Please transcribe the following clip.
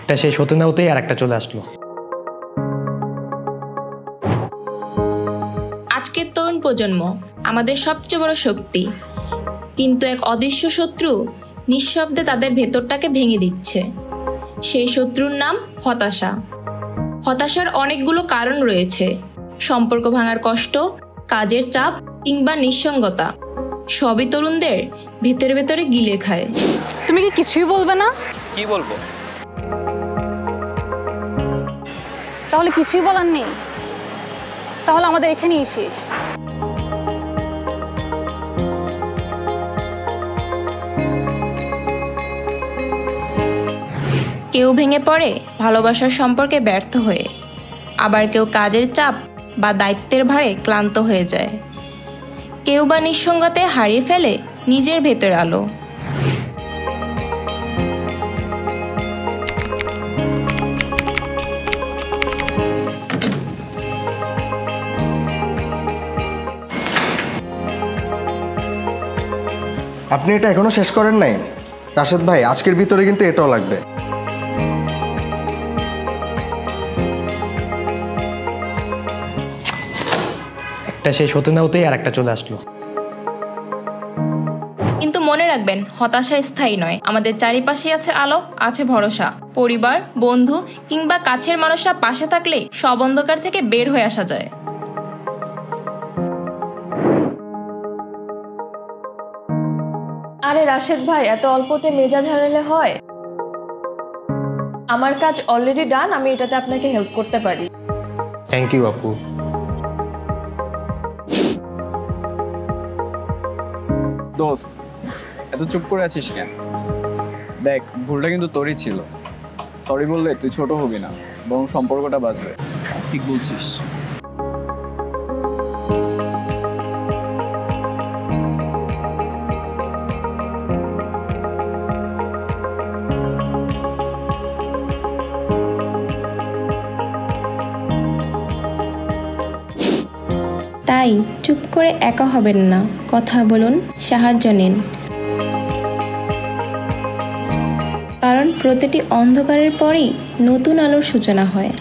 একটা শেষ হতে না হতেই আর একটা চলে আসলো। আজকের তরুণ প্রজন্ম আমাদের সবচেয়ে বড় শক্তি, কিন্তু এক অদৃশ্য শত্রু নিঃশব্দে তাদের ভেতরটাকে ভেঙে দিচ্ছে। সেই শত্রুর নাম হতাশা। হতাশার অনেকগুলো কারণ রয়েছে, সম্পর্ক ভাঙার কষ্ট, কাজের চাপ কিংবা নিঃসঙ্গতা, সবই তরুণদের ভেতরে ভেতরে গিলে খায়। তুমি কি কিছুই বলবে না? কি বলবো? তাহলে কিছুই বলার নেই? তাহলে আমাদের এখানেই শেষ। কেউ ভেঙে পড়ে ভালোবাসার সম্পর্কে ব্যর্থ হয়ে, আবার কেউ কাজের চাপ বা দায়িত্বের ভারে ক্লান্ত হয়ে যায়, কেউ বা নিঃসঙ্গতে হারিয়ে ফেলে নিজের ভেতর আলো। আপনি এটা এখনো শেষ করেন নাই রাশেদ ভাই? আজকের ভিতরে কিন্তু এটাও লাগবে। একটা শেষ হতে না হতেই আর একটা চলে আসলো। কিন্তু মনে রাখবেন, হতাশা স্থায়ী নয়। আমাদের চারিপাশে আছে আলো, আছে ভরসা। পরিবার, বন্ধু কিংবা কাছের মানুষরা পাশে থাকলে সব অন্ধকার থেকে বের হয়ে আসা যায়। আরে রাশেদ ভাই, এত অল্পতে মেজাজ হারালে হয়? আমার কাজ অলরেডি ডান, আমি এটাতে আপনাকে হেল্প করতে পারি। থ্যাংক ইউ আপু। দোস্ত, এত চুপ করে আছিস কেন? দেখ, ভুলটা কিন্তু তোরই ছিল। সরি বললে তুই ছোট হবি না, বরং সম্পর্কটা বাঁচবে। ঠিক বলছিস। তাই চুপ করে একা হবেন না, কথা বলুন, সাহায্য নিন। কারণ প্রতিটি অন্ধকারের পরেই নতুন আলোর সূচনা হয়।